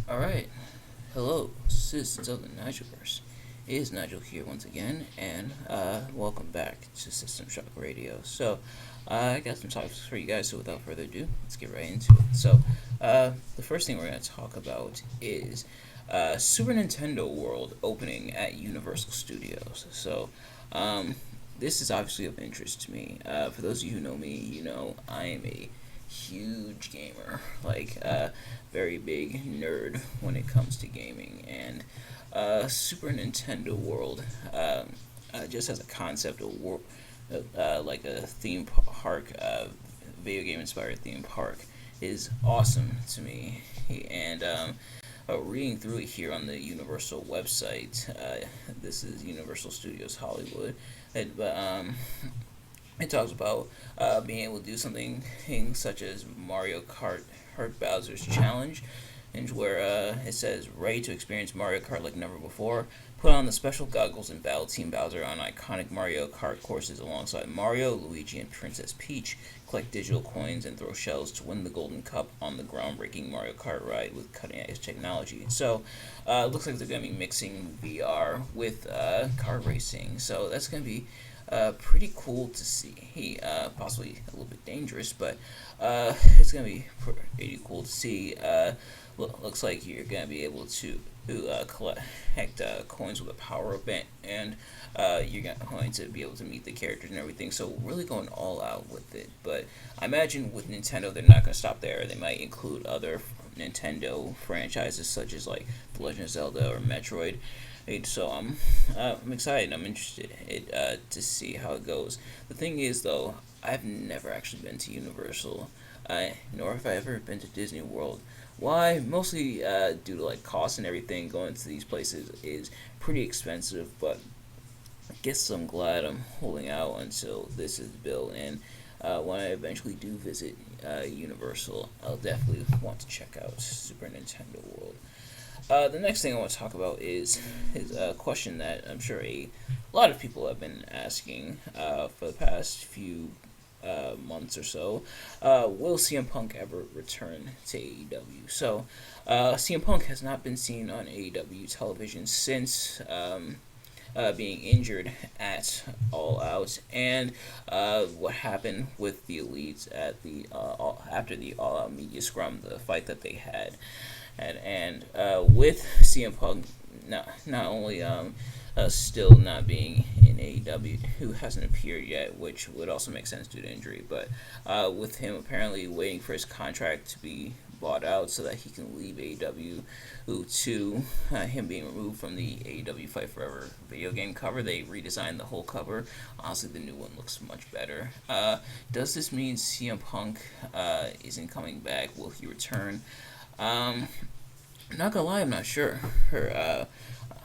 Alright, hello, citizens of the Nigelverse. It is Nigel here once again, and welcome back to System Shock Radio. I got some topics for you guys, so without further ado, let's get right into it. The first thing we're going to talk about is Super Nintendo World opening at Universal Studios. This is obviously of interest to me. For those of you who know me, you know I am a huge gamer, very big nerd when it comes to gaming, and Super Nintendo World, just as a concept of world, like a theme park, video game inspired theme park, is awesome to me. And reading through it here on the Universal website, this is Universal Studios Hollywood, but it talks about being able to do something such as Mario Kart Bowser's Challenge, and where it says, ready to experience Mario Kart like never before. Put on the special goggles and battle Team Bowser on iconic Mario Kart courses alongside Mario, Luigi, and Princess Peach. Collect digital coins and throw shells to win the Golden Cup on the groundbreaking Mario Kart ride with cutting-edge technology. It looks like they're going to be mixing VR with kart racing. So that's going to be pretty cool to see. Possibly a little bit dangerous, but it's going to be pretty cool to see. Looks like you're going to be able to collect coins with a power-up, and you're going to be able to meet the characters and everything. So really going all out with it. But I imagine with Nintendo, they're not going to stop there. They might include other Nintendo franchises such as like The Legend of Zelda or Metroid. So I'm excited. I'm interested to see how it goes. The thing is, though, I've never actually been to Universal, nor have I ever been to Disney World. Why? Mostly due to like cost and everything. Going to these places is pretty expensive, but I guess I'm glad I'm holding out until this is built. And when I eventually do visit Universal, I'll definitely want to check out Super Nintendo World. The next thing I want to talk about is a question that I'm sure a lot of people have been asking for the past few months or so. Will CM Punk ever return to AEW? CM Punk has not been seen on AEW television since being injured at All Out, and what happened with the Elites at the after the All Out media scrum, the fight that they had. And with CM Punk not only still not being in AEW, who hasn't appeared yet, which would also make sense due to injury, but with him apparently waiting for his contract to be bought out so that he can leave AEW, to him being removed from the AEW Fight Forever video game cover. They redesigned the whole cover. Honestly, the new one looks much better. Does this mean CM Punk isn't coming back? Will he return? I'm not gonna lie, I'm not sure.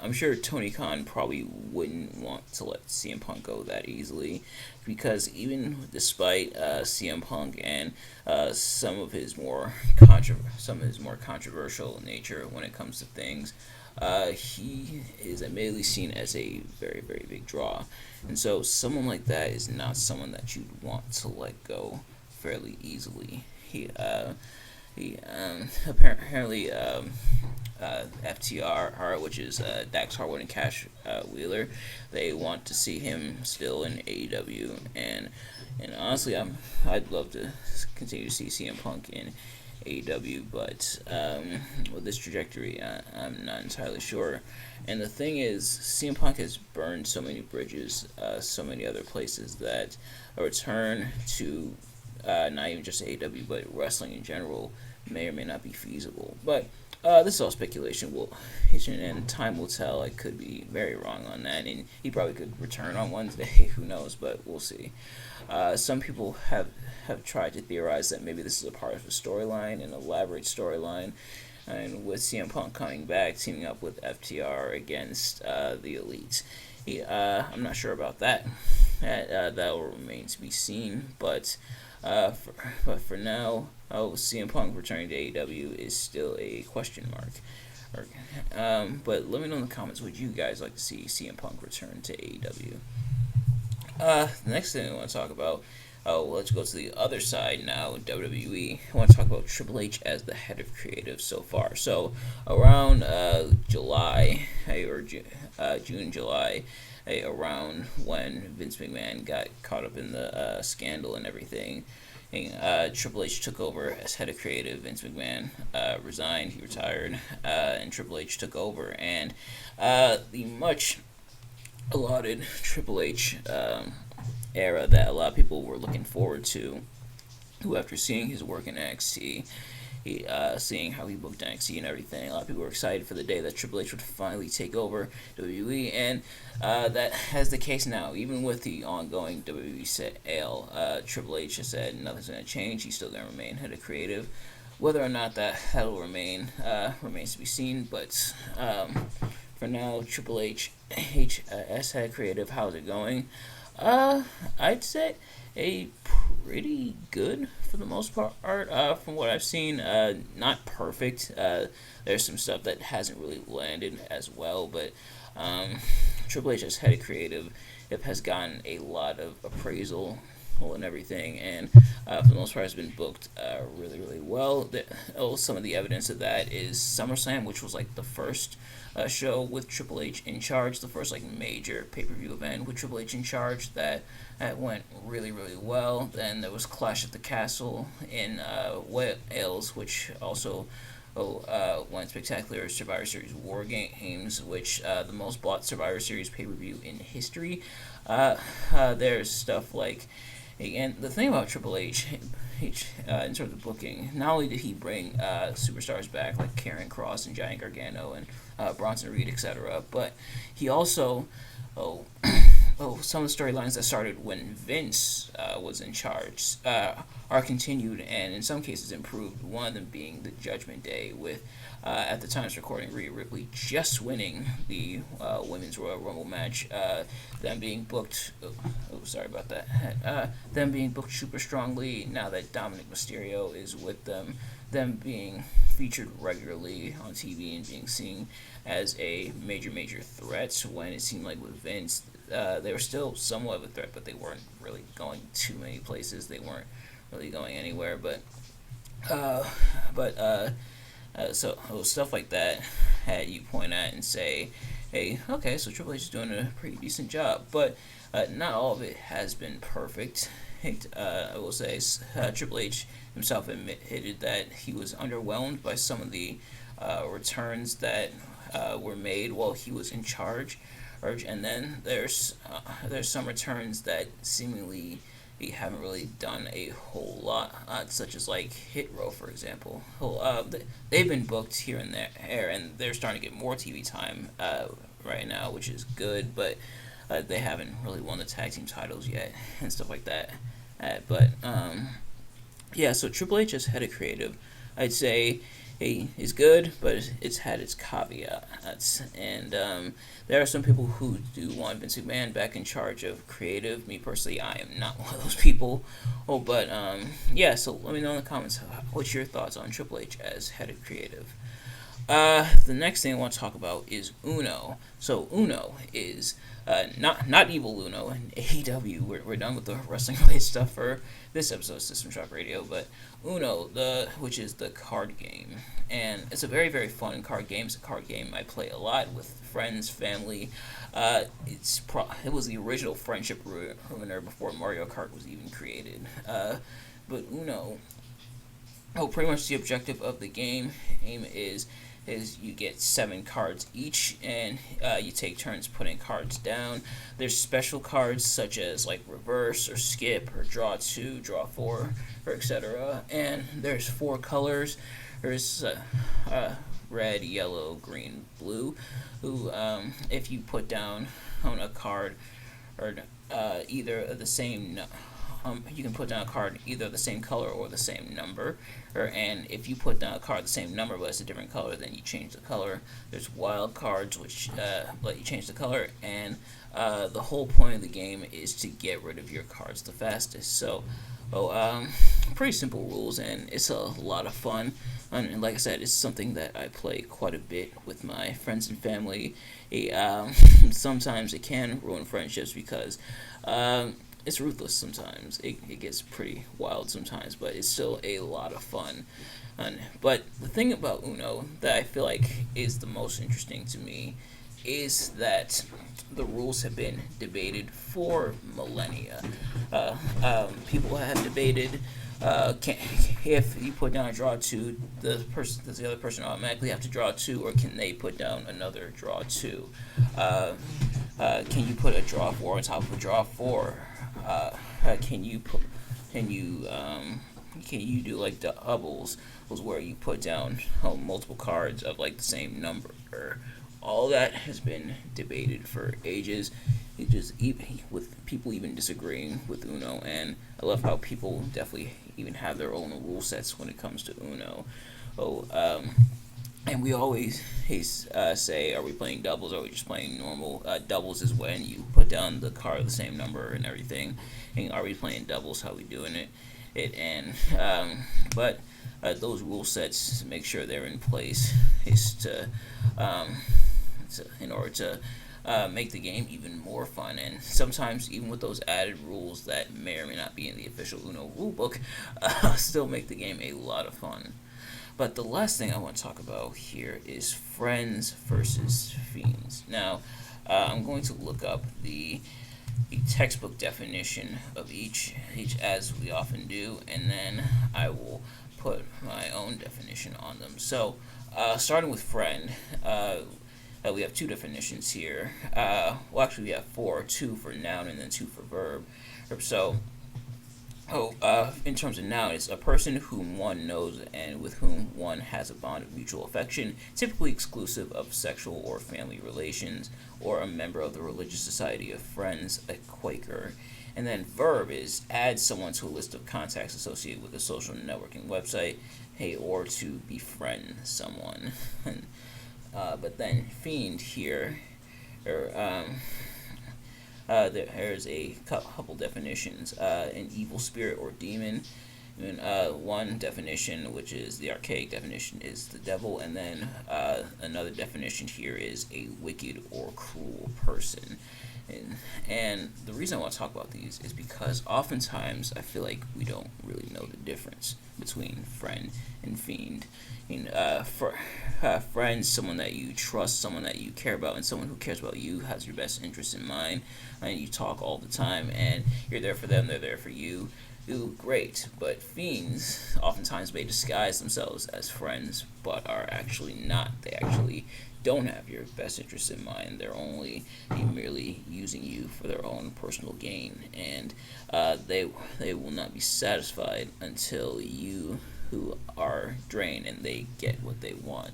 I'm sure Tony Khan probably wouldn't want to let CM Punk go that easily, because even despite CM Punk and some of his more controversial nature when it comes to things, he is admittedly seen as a very, very big draw, and so someone like that is not someone that you'd want to let go fairly easily. He apparently FTR, which is Dax Harwood and Cash Wheeler, they want to see him still in AEW, and honestly, I'd love to continue to see CM Punk in AEW, but with this trajectory, I'm not entirely sure. And the thing is, CM Punk has burned so many bridges, so many other places, that a return to not even just AEW, but wrestling in general may or may not be feasible. But this is all speculation. And time will tell. I could be very wrong on that, and he probably could return on Wednesday. Who knows? But we'll see. Some people have tried to theorize that maybe this is a part of a storyline, an elaborate storyline, and with CM Punk coming back, teaming up with FTR against the Elites. I'm not sure about that. That will remain to be seen, but for now, CM Punk returning to AEW is still a question mark. But let me know in the comments, would you guys like to see CM Punk return to AEW? The next thing I want to talk about Oh, let's go to the other side now. WWE. I want to talk about Triple H as the head of creative so far. So around July or June, July, around when Vince McMahon got caught up in the scandal and everything. Triple H took over as head of creative. Vince McMahon resigned, he retired, and Triple H took over. And the much allotted Triple H era that a lot of people were looking forward to, who after seeing his work in NXT, seeing how he booked NXT and everything, a lot of people were excited for the day that Triple H would finally take over WWE, and that has the case now. Even with the ongoing WWE sale, Triple H has said nothing's going to change. He's still going to remain head of creative. Whether or not that'll remain remains to be seen, but for now, Triple H as head of creative, how's it going? I'd say pretty good for the most part. From what I've seen, not perfect. There's some stuff that hasn't really landed as well, but Triple H as head of creative, it has gotten a lot of appraisal and everything, and for the most part has been booked really, really well. Some of the evidence of that is SummerSlam, which was like the first show with Triple H in charge, the first like major pay-per-view event with Triple H in charge that went really, really well. Then there was Clash at the Castle in Wales, which also went spectacular. Survivor Series War Games, which the most bought Survivor Series pay-per-view in history. There's stuff like, and the thing about Triple H, in terms of booking, not only did he bring superstars back like Karrion Kross and Giant Gargano and Bronson Reed, etc., but he also, some of the storylines that started when Vince was in charge are continued and in some cases improved. One of them being the Judgment Day with, at the time's recording, Rhea Ripley just winning the Women's Royal Rumble match. Them being booked, sorry about that. Them being booked super strongly now that Dominic Mysterio is with them. Them being featured regularly on TV and being seen as a major, major threat when it seemed like with Vince, they were still somewhat of a threat, but they weren't really going too many places. They weren't really going anywhere, so stuff like that had you point at and say, hey, okay, so Triple H is doing a pretty decent job, but not all of it has been perfect. I will say Triple H himself admitted that he was underwhelmed by some of the returns that were made while he was in charge, and then there's some returns that seemingly we haven't really done a whole lot, such as like Hit Row, for example. They've been booked here and there, and they're starting to get more TV time right now, which is good, but they haven't really won the tag team titles yet and stuff like that. Yeah, so Triple H as head of creative, I'd say is good, but it's had its caveats. And there are some people who do want Vince McMahon back in charge of creative. Me personally, I am not one of those people. Yeah, so let me know in the comments what's your thoughts on Triple H as head of creative. The next thing I want to talk about is Uno. So Uno is not evil Uno in AEW. We're done with the wrestling related stuff for this episode of System Shock Radio, but Uno, which is the card game, and it's a very, very fun card game. It's a card game I play a lot with friends, family. It was the original friendship ruiner before Mario Kart was even created. But Uno, pretty much the objective of the game aim is you get 7 cards each, and you take turns putting cards down. There's special cards such as like reverse or skip or draw 2, draw 4, or etc. And there's 4 colors. There's red, yellow, green, blue. If you put down on a card or either the same. You can put down a card either the same color or the same number, and if you put down a card the same number but it's a different color, then you change the color. There's wild cards which let you change the color, and the whole point of the game is to get rid of your cards the fastest. So, pretty simple rules, and it's a lot of fun. And like I said, it's something that I play quite a bit with my friends and family. Sometimes it can ruin friendships because it's ruthless sometimes. It gets pretty wild sometimes, but it's still a lot of fun. But the thing about Uno that I feel like is the most interesting to me is that the rules have been debated for millennia. People have debated, can, if you put down a draw two, does the other person automatically have to draw two, or can they put down another draw two? Can you put a draw four on top of a draw four? Can you put can you can you do like doubles, was where you put down multiple cards of like the same number? All that has been debated for ages. It just even with people even disagreeing with Uno, and I love how people definitely even have their own rule sets when it comes to Uno. Oh, and we always say, are we playing doubles, or are we just playing normal? Doubles is when you put down the card of the same number and everything. And are we playing doubles? How we doing it? But those rule sets, make sure they're in place, is in order to make the game even more fun. And sometimes even with those added rules that may or may not be in the official Uno rulebook, still make the game a lot of fun. But the last thing I want to talk about here is friends versus fiends. Now, I'm going to look up the textbook definition of each as we often do, and then I will put my own definition on them. So, starting with friend, we have two definitions here. Well, actually, we have four: two for noun and then two for verb. So, in terms of noun, it's a person whom one knows and with whom one has a bond of mutual affection, typically exclusive of sexual or family relations, or a member of the religious society of Friends, a Quaker. And then verb is add someone to a list of contacts associated with a social networking website, or to befriend someone. But then fiend here, there's a couple definitions. An evil spirit or demon. And, one definition, which is the archaic definition, is the devil, and then another definition here is a wicked or cruel person. And the reason I want to talk about these is because oftentimes I feel like we don't really know the difference between friend and fiend. For friends, someone that you trust, someone that you care about, and someone who cares about you, has your best interest in mind, and you talk all the time, and you're there for them, they're there for you. Great, but fiends oftentimes may disguise themselves as friends, but are actually not. They actually don't have your best interests in mind. They're only merely using you for their own personal gain, and they will not be satisfied until you who are drained and they get what they want.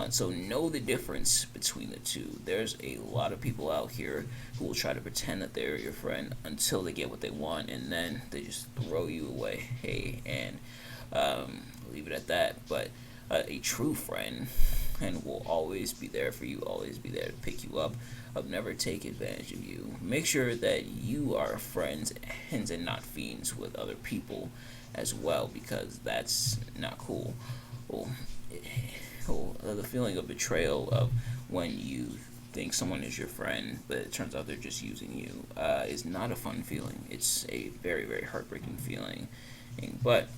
So know the difference between the two. There's a lot of people out here who will try to pretend that they're your friend until they get what they want, and then they just throw you away. And leave it at that. But a true friend and will always be there for you, always be there to pick you up, never take advantage of you. Make sure that you are friends and not fiends with other people as well, because that's not cool. The feeling of betrayal of when you think someone is your friend, but it turns out they're just using you, is not a fun feeling. It's a very, very heartbreaking feeling. But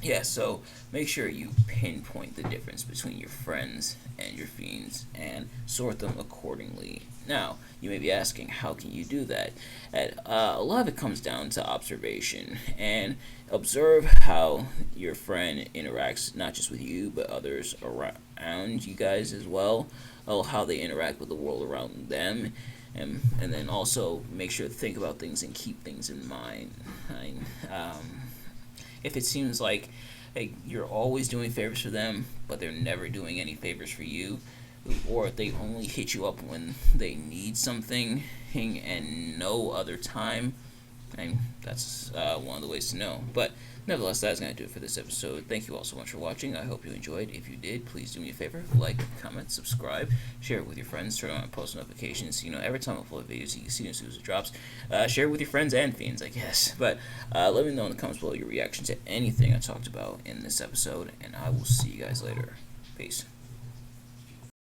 yeah, so make sure you pinpoint the difference between your friends and your fiends and sort them accordingly. Now, you may be asking, how can you do that? A lot of it comes down to observation, and observe how your friend interacts not just with you but others around you guys as well. How they interact with the world around them, and then also make sure to think about things and keep things in mind. If it seems like you're always doing favors for them, but they're never doing any favors for you, or if they only hit you up when they need something and no other time, and that's one of the ways to know. But nevertheless, that's going to do it for this episode. Thank you all so much for watching. I hope you enjoyed. If you did, please do me a favor, like, comment, subscribe, share it with your friends, turn on post notifications so every time I upload videos you can see as soon as it drops. Share it with your friends and fiends, I guess. But let me know in the comments below your reaction to anything I talked about in this episode, and I will see you guys later. Peace.